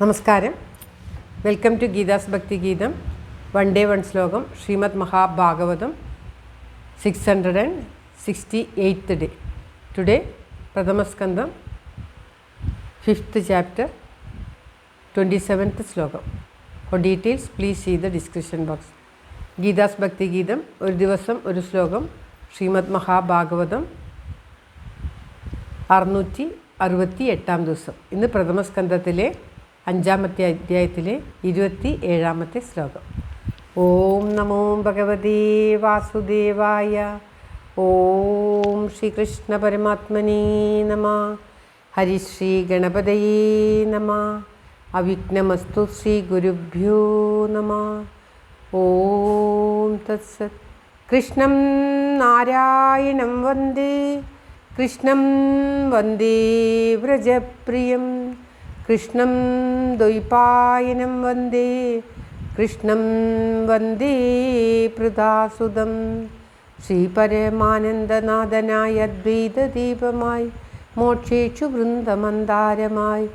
നമസ്കാരം. Welcome to Geetha's ഭക്തി ഗീതം. വൺ ഡേ വൺ ശ്ലോകം. Shrimad Mahabhagavatam 668th day. Today പ്രഥമസ്കന്ധം 5th chapter 27th ശ്ലോകം. For details please see the description box. Geetha's ഭക്തി ഗീതം, ഒരു ദിവസം ഒരു ശ്ലോകം. ശ്രീമദ് മഹാഭാഗവതം 668 ദിവസം. ഇന്ന് പ്രഥമസ്കന്ധത്തിലെ 5ാമത്തെ അധ്യായത്തിലെ 27ാമത്തെ ശ്ലോകം. ഓം നമോ ഭഗവതേ വാസുദേവായ. ഓം ശ്രീകൃഷ്ണ പരമാത്മനേ നമഃ. ഹരിശ്രീ ഗണപതയേ നമഃ. അവിഘ്നമസ്തു ശ്രീ ഗുരുഭ്യോ നമഃ. ഓം തത്സത്. കൃഷ്ണം നാരായണം വന്ദേ, കൃഷ്ണം വന്ദേ വ്രജപ്രിയം, കൃഷ്ണം ദ്വൈപായനം വന്ദേ, കൃഷ്ണം വന്ദേ പൃഥാസുതം. ശ്രീപരമാനന്ദനാഥനായ അദ്വൈതദീപമായി, മോക്ഷേഷു വൃന്ദമന്ദാരമായി,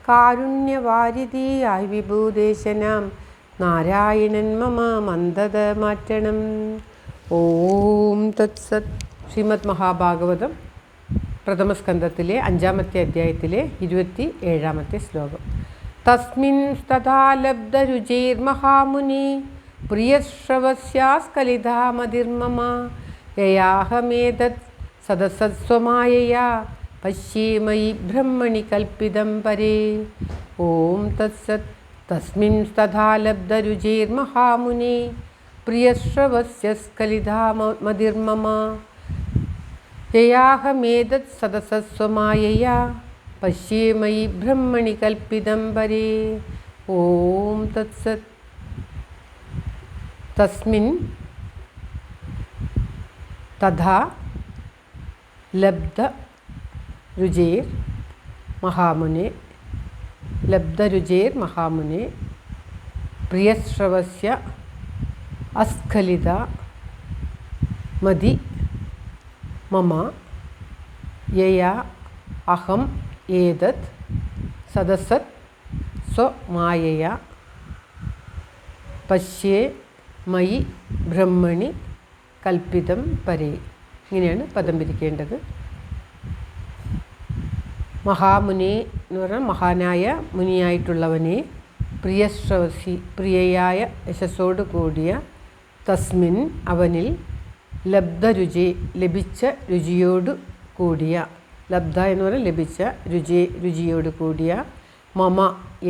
കാരുണ്യവാരിധിയായി വിഭൂദേശനാം നാരായണൻ മമ മന്ദത മാറ്റണം. ഓം തത്സത്. ശ്രീമദ് മഹാഭാഗവതം പ്രഥമസ്കന്ധത്തിലെ 5ാമത്തെ അധ്യായത്തിലെ 27ാമത്തെ ശ്ലോകം. തസ്മിൻ തഥാ ലബ്ധരുചിർമഹാമുനി, പ്രിയശ്രവസ്യാസ്കലിതാമതിർമമ, യയാഹമേതത് സദസത്സ്വമായയാ പശ്യേമയി ബ്രഹ്മണി കൽപ്പിതം പരേ. ഓം തത്സത്. തസ്മിൻ തഥാ ലബ്ധരുചിർമഹാമുനി, പ്രിയശ്രവസ്യസ്കലിതാമതിർമമ, യയാഹമേതത് സദസസ്വമായയാ പശ്യേമയി ബ്രഹ്മണി കൽപ്പിതം പരേ. ഓം തത്സത്. തസ്മിൻ തഥാ ലബ്ധരുചിർ മഹാമുനെ, ലബ്ധരുചിർ മഹാമുനെ, പ്രിയശ്രവസ്യ അസ്ഖലിത മതി മമ, യയാ അഹം ഏതത് സദസത് സ്വമായയാ പശ്യേ മയി ബ്രഹ്മണി കൽപ്പിതം പരേ. ഇങ്ങനെയാണ് പദം പിരിക്കേണ്ടത്. മഹാമുനി എന്ന് പറഞ്ഞാൽ മഹാനായ മുനിയായിട്ടുള്ളവനെ, പ്രിയശ്രവസി പ്രിയയായ യശസ്സോട് കൂടിയ, തസ്മിൻ അവനിൽ, ലബ്ധരുചി ലഭിച്ച രുചിയോട് കൂടിയ, ലബ്ധ എന്ന് പറഞ്ഞാൽ ലഭിച്ച, രുചിയോട് കൂടിയ, മമ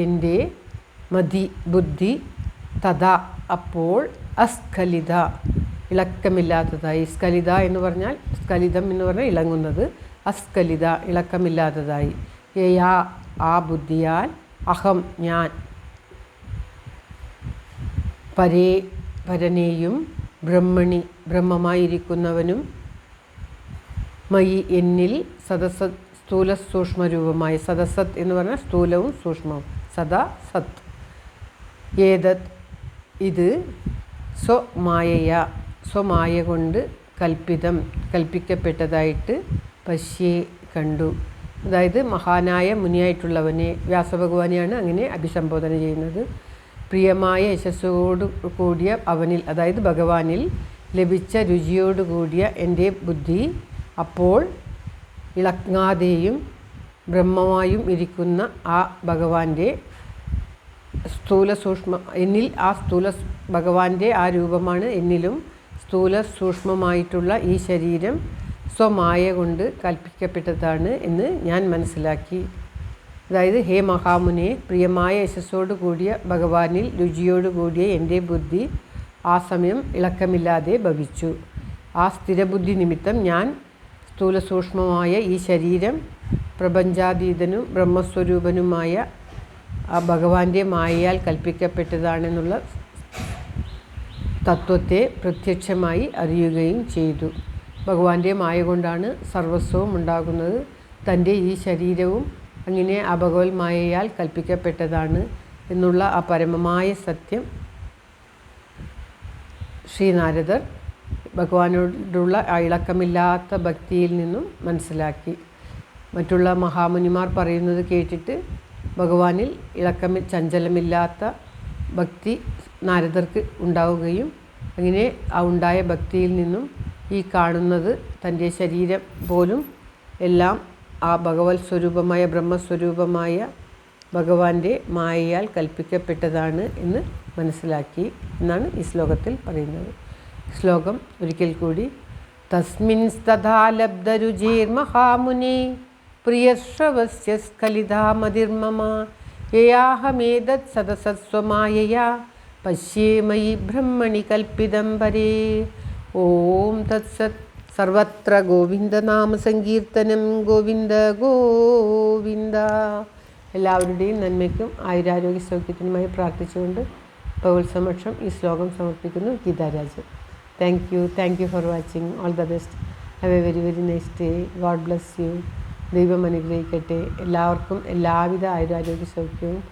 എൻ്റെ, മതി ബുദ്ധി, തഥാ അപ്പോൾ, അസ്ഖലിത ഇളക്കമില്ലാത്തതായി. സ്ഖലിത എന്ന് പറഞ്ഞാൽ, സ്ഖലിതം എന്ന് പറഞ്ഞാൽ ഇളങ്ങുന്നത്, അസ്ഖലിത ഇളക്കമില്ലാത്തതായി. യയാ ആ ബുദ്ധിയാൽ, അഹം ഞാൻ, പരേ പരനെയും, ബ്രഹ്മണി ബ്രഹ്മമായിരിക്കുന്നവനും, മയി എന്നിൽ, സദസത് സ്ഥൂല സൂക്ഷ്മരൂപമായി. സദസത് എന്ന് പറഞ്ഞാൽ സ്ഥൂലവും സൂക്ഷ്മവും, സദാ സത്. ഏതത് ഇത്, സ്വമായയ സ്വമായ കൊണ്ട്, കൽപ്പിതം കൽപ്പിക്കപ്പെട്ടതായിട്ട്, പശ്യേ കണ്ടു. അതായത് മഹാനായ മുനിയായിട്ടുള്ളവനെ, വ്യാസഭഗവാനെയാണ് അങ്ങനെ അഭിസംബോധന ചെയ്യുന്നത്. പ്രിയമായ യശസ്സോടു കൂടിയ അവനിൽ, അതായത് ഭഗവാനിൽ ലഭിച്ച രുചിയോടു കൂടിയ എൻ്റെ ബുദ്ധി അപ്പോൾ ഇളങ്ങാതെയും ബ്രഹ്മമായും ഇരിക്കുന്ന ആ ഭഗവാന്റെ സ്ഥൂല സൂക്ഷ്മ എന്നിൽ, ആ സ്ഥൂല ഭഗവാന്റെ ആ രൂപമാണ് എന്നിലും സ്ഥൂല സൂക്ഷ്മമായിട്ടുള്ള ഈ ശരീരം സ്വമായ കൊണ്ട് കൽപ്പിക്കപ്പെട്ടതാണ് എന്ന് ഞാൻ മനസ്സിലാക്കി. അതായത് ഹേ മഹാമുനെ, പ്രിയമായ യശസ്സോടു കൂടിയ ഭഗവാനിൽ രുചിയോടു കൂടിയ എൻ്റെ ബുദ്ധി ആ സമയം ഇളക്കമില്ലാതെ ഭവിച്ചു. ആ സ്ഥിരബുദ്ധി നിമിത്തം ഞാൻ സ്ഥൂല സൂക്ഷ്മമായ ഈ ശരീരം പ്രപഞ്ചാതീതനും ബ്രഹ്മസ്വരൂപനുമായ ആ ഭഗവാന്റെ മായയാൽ കൽപ്പിക്കപ്പെട്ടതാണെന്നുള്ള തത്വത്തെ പ്രത്യക്ഷമായി അറിയുകയും ചെയ്തു. ഭഗവാന്റെ മായ കൊണ്ടാണ് സർവസ്വവും ഉണ്ടാകുന്നത്. തൻ്റെ ഈ ശരീരവും അങ്ങനെ ആ ഭഗവത് മായയാൽ കൽപ്പിക്കപ്പെട്ടതാണ് എന്നുള്ള ആ പരമമായ സത്യം ശ്രീനാരദർ ഭഗവാനോടുള്ള ആ ഇളക്കമില്ലാത്ത ഭക്തിയിൽ നിന്നും മനസ്സിലാക്കി. മറ്റുള്ള മഹാമുനിമാർ പറയുന്നത് കേട്ടിട്ട് ഭഗവാനിൽ ചഞ്ചലമില്ലാത്ത ഭക്തി നാരദർക്ക് ഉണ്ടാവുകയും അങ്ങനെ ആ ഉണ്ടായ ഭക്തിയിൽ നിന്നും ഈ കാണുന്നത് തൻ്റെ ശരീരം പോലും എല്ലാം ആ ഭഗവത് സ്വരൂപമായ ബ്രഹ്മസ്വരൂപമായ ഭഗവാന്റെ മായയാൽ കൽപ്പിക്കപ്പെട്ടതാണ് എന്ന് മനസ്സിലാക്കി എന്നാണ് ഈ ശ്ലോകത്തിൽ പറയുന്നത്. ശ്ലോകം ഒരിക്കൽ കൂടി. തസ്മിൻ തഥാ ലബ്ധരുചിർമഹാമുനി പ്രിയശ്രവസ്യ സ്ഖലിതാമതിർമമ യയാഹമേതത് സദസത്സ്വമായയാ പശ്യേമയി ബ്രഹ്മണി കൽപ്പിതം പരേ. ഓം തത്സത്. സർവത്ര ഗോവിന്ദനാമ സങ്കീർത്തനം. ഗോവിന്ദ ഗോവിന്ദ. എല്ലാവരുടെയും നന്മയ്ക്കും ആയുരാരോഗ്യ സൗഖ്യത്തിനുമായി പ്രാർത്ഥിച്ചുകൊണ്ട് ഭഗവത് സമക്ഷം ഈ ശ്ലോകം സമർപ്പിക്കുന്നു. Geetha Rajan. Thank you for watching. All the best. Have A very very nice day. God bless you. ദൈവം അനുഗ്രഹിക്കട്ടെ. എല്ലാവർക്കും എല്ലാവിധ ആയുരാരോഗ്യ സൗഖ്യവും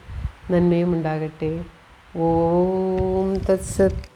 നന്മയും ഉണ്ടാകട്ടെ. ഓം തത്സത്.